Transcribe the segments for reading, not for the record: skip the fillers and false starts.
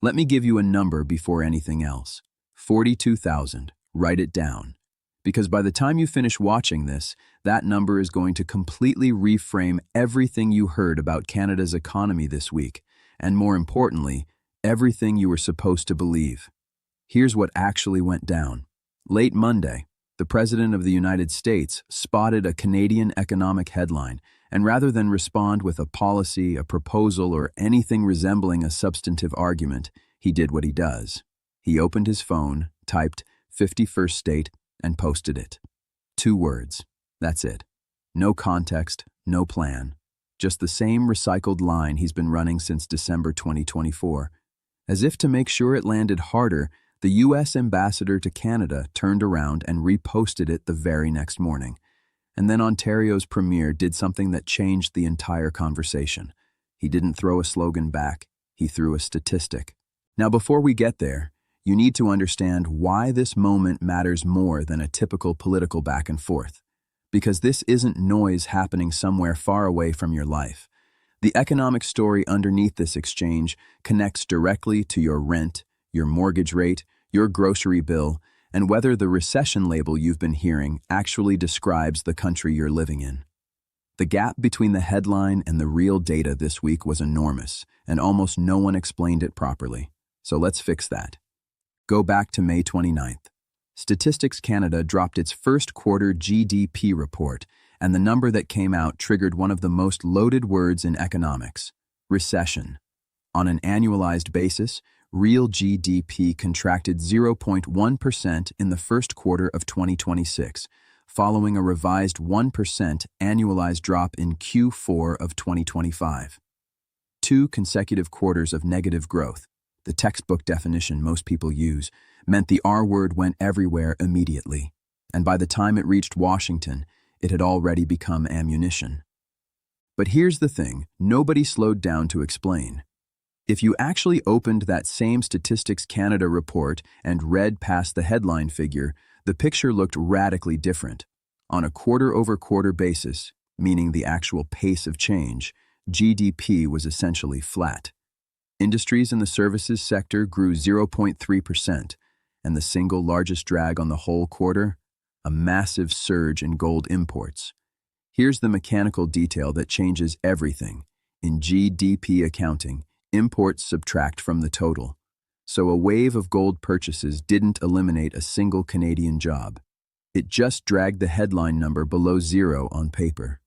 Let me give you a number before anything else. 42,000. Write it down. Because by the time you finish watching this, that number is going to completely reframe everything you heard about Canada's economy this week, and more importantly, everything you were supposed to believe. Here's what actually went down. Late Monday, the President of the United States spotted a Canadian economic headline, and rather than respond with a policy, a proposal, or anything resembling a substantive argument, he did what he does. He opened his phone, typed 51st state, and posted it. 2 words. That's it. No context, no plan. Just the same recycled line he's been running since December 2024. As if to make sure it landed harder, the U.S. ambassador to Canada turned around and reposted it the very next morning. And then Ontario's premier did something that changed the entire conversation. He didn't throw a slogan back, he threw a statistic. Now before we get there, you need to understand why this moment matters more than a typical political back and forth. Because this isn't noise happening somewhere far away from your life. The economic story underneath this exchange connects directly to your rent, your mortgage rate, your grocery bill, and whether the recession label you've been hearing actually describes the country you're living in. The gap between the headline and the real data this week was enormous, and almost no one explained it properly. So let's fix that. Go back to May 29th. Statistics Canada dropped its first quarter GDP report, and the number that came out triggered one of the most loaded words in economics: recession. On an annualized basis, real GDP contracted 0.1% in the first quarter of 2026, following a revised 1% annualized drop in Q4 of 2025. 2 consecutive quarters of negative growth, the textbook definition most people use, meant the R word went everywhere immediately, and by the time it reached Washington, it had already become ammunition. But here's the thing, nobody slowed down to explain. If you actually opened that same Statistics Canada report and read past the headline figure, the picture looked radically different. On a quarter-over-quarter basis, meaning the actual pace of change, GDP was essentially flat. Industries in the services sector grew 0.3%, and the single largest drag on the whole quarter, a massive surge in gold imports. Here's the mechanical detail that changes everything. In GDP accounting, imports subtract from the total. So a wave of gold purchases didn't eliminate a single Canadian job. It just dragged the headline number below 0 on paper.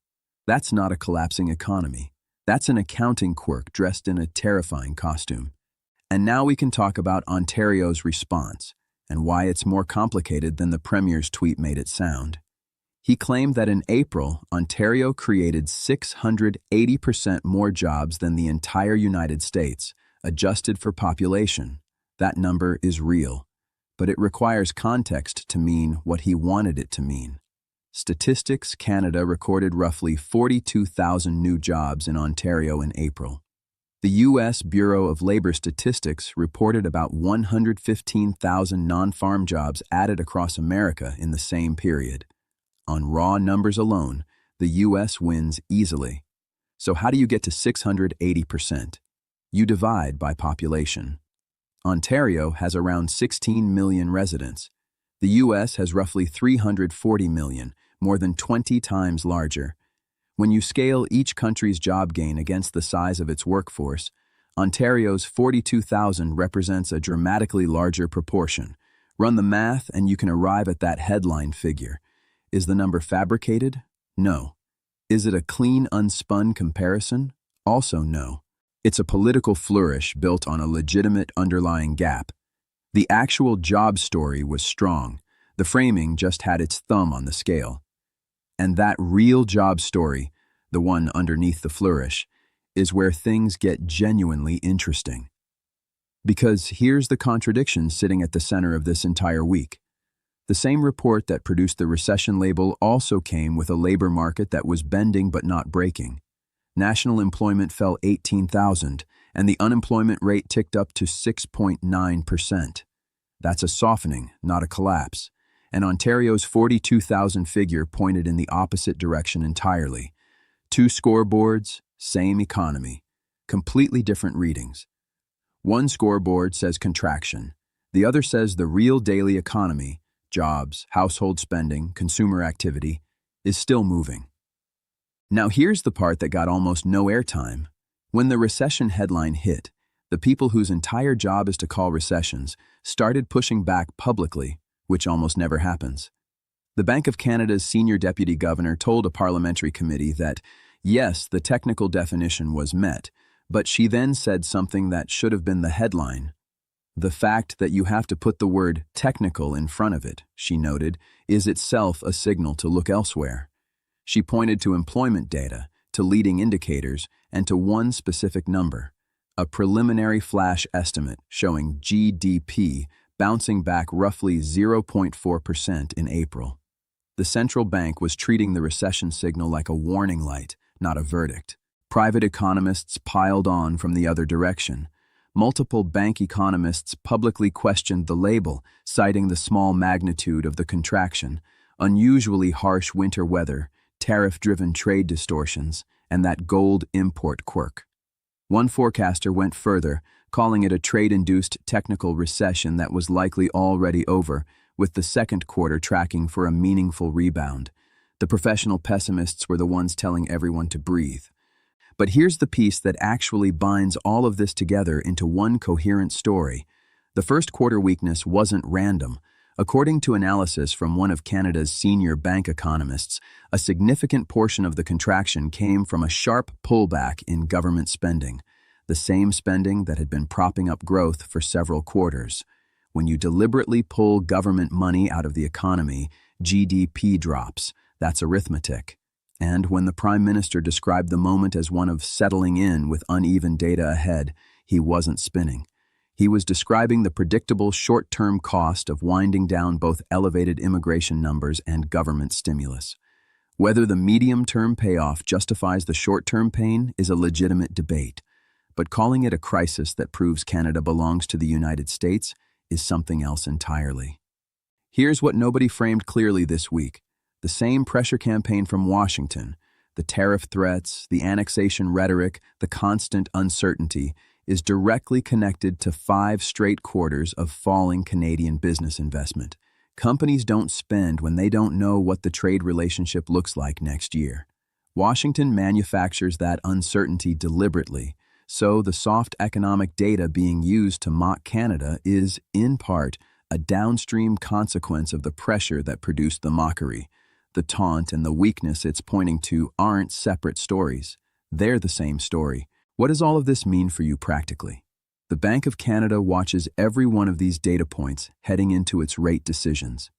That's not a collapsing economy. That's an accounting quirk dressed in a terrifying costume. And now we can talk about Ontario's response and why it's more complicated than the Premier's tweet made it sound. He claimed that in April, Ontario created 680% more jobs than the entire United States, adjusted for population. That number is real, but it requires context to mean what he wanted it to mean. Statistics Canada recorded roughly 42,000 new jobs in Ontario in April. The U.S. Bureau of Labor Statistics reported about 115,000 non-farm jobs added across America in the same period. On raw numbers alone, the U.S. wins easily. So how do you get to 680%? You divide by population. Ontario has around 16 million residents. The U.S. has roughly 340 million, more than 20 times larger. When you scale each country's job gain against the size of its workforce, Ontario's 42,000 represents a dramatically larger proportion. Run the math and you can arrive at that headline figure. Is the number fabricated? No. Is it a clean, unspun comparison? Also no. It's a political flourish built on a legitimate underlying gap. The actual job story was strong. The framing just had its thumb on the scale. And that real job story, the one underneath the flourish, is where things get genuinely interesting. Because here's the contradiction sitting at the center of this entire week. The same report that produced the recession label also came with a labor market that was bending but not breaking. National employment fell 18,000, and the unemployment rate ticked up to 6.9%. That's a softening, not a collapse. And Ontario's 42,000 figure pointed in the opposite direction entirely. 2 scoreboards, same economy, completely different readings. One scoreboard says contraction. The other says the real daily economy, jobs, household spending, consumer activity, is still moving. Now here's the part that got almost no airtime. When the recession headline hit, the people whose entire job is to call recessions started pushing back publicly, which almost never happens. The Bank of Canada's senior deputy governor told a parliamentary committee that, yes, the technical definition was met, but she then said something that should have been the headline. The fact that you have to put the word technical in front of it, she noted, is itself a signal to look elsewhere. She pointed to employment data, to leading indicators, and to one specific number, a preliminary flash estimate showing GDP bouncing back roughly 0.4% in April. The central bank was treating the recession signal like a warning light, not a verdict. Private economists piled on from the other direction. Multiple bank economists publicly questioned the label, citing the small magnitude of the contraction, unusually harsh winter weather, tariff-driven trade distortions, and that gold import quirk. One forecaster went further, calling it a trade-induced technical recession that was likely already over, with the second quarter tracking for a meaningful rebound. The professional pessimists were the ones telling everyone to breathe. But here's the piece that actually binds all of this together into one coherent story. The first quarter weakness wasn't random. According to analysis from one of Canada's senior bank economists, a significant portion of the contraction came from a sharp pullback in government spending, the same spending that had been propping up growth for several quarters. When you deliberately pull government money out of the economy, GDP drops. That's arithmetic. And when the Prime Minister described the moment as one of settling in with uneven data ahead, he wasn't spinning. He was describing the predictable short-term cost of winding down both elevated immigration numbers and government stimulus. Whether the medium-term payoff justifies the short-term pain is a legitimate debate, but calling it a crisis that proves Canada belongs to the United States is something else entirely. Here's what nobody framed clearly this week. The same pressure campaign from Washington, the tariff threats, the annexation rhetoric, the constant uncertainty, is directly connected to 5 straight quarters of falling Canadian business investment. Companies don't spend when they don't know what the trade relationship looks like next year. Washington manufactures that uncertainty deliberately, so the soft economic data being used to mock Canada is, in part, a downstream consequence of the pressure that produced the mockery. The taunt and the weakness it's pointing to aren't separate stories. They're the same story. What does all of this mean for you practically? The Bank of Canada watches every one of these data points heading into its rate decisions.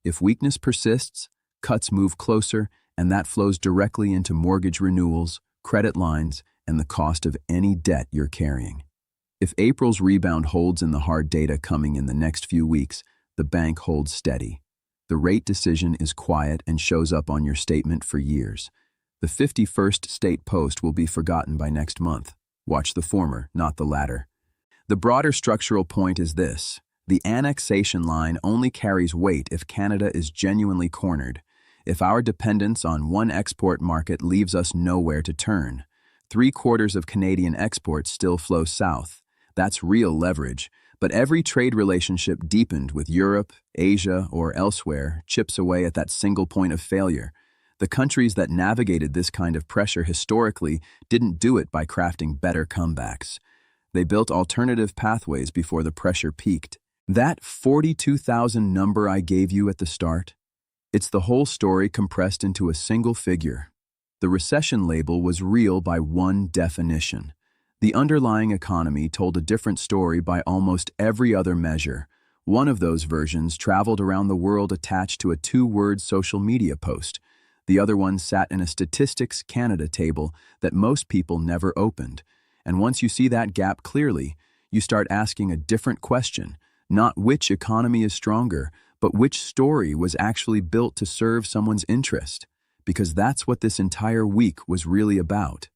If weakness persists, cuts move closer, and that flows directly into mortgage renewals, credit lines, and the cost of any debt you're carrying. If April's rebound holds in the hard data coming in the next few weeks, the bank holds steady. The rate decision is quiet and shows up on your statement for years. The 51st state post will be forgotten by next month. Watch the former, not the latter. The broader structural point is this: the annexation line only carries weight if Canada is genuinely cornered, if our dependence on one export market leaves us nowhere to turn. 3/4 of Canadian exports still flow south. That's real leverage, but every trade relationship deepened with Europe, Asia, or elsewhere chips away at that single point of failure. The countries that navigated this kind of pressure historically didn't do it by crafting better comebacks. They built alternative pathways before the pressure peaked. That 42,000 number I gave you at the start, it's the whole story compressed into a single figure. The recession label was real by one definition. The underlying economy told a different story by almost every other measure. One of those versions traveled around the world attached to a 2-word social media post. The other one sat in a Statistics Canada table that most people never opened. And once you see that gap clearly, you start asking a different question, not which economy is stronger, but which story was actually built to serve someone's interest. Because that's what this entire week was really about.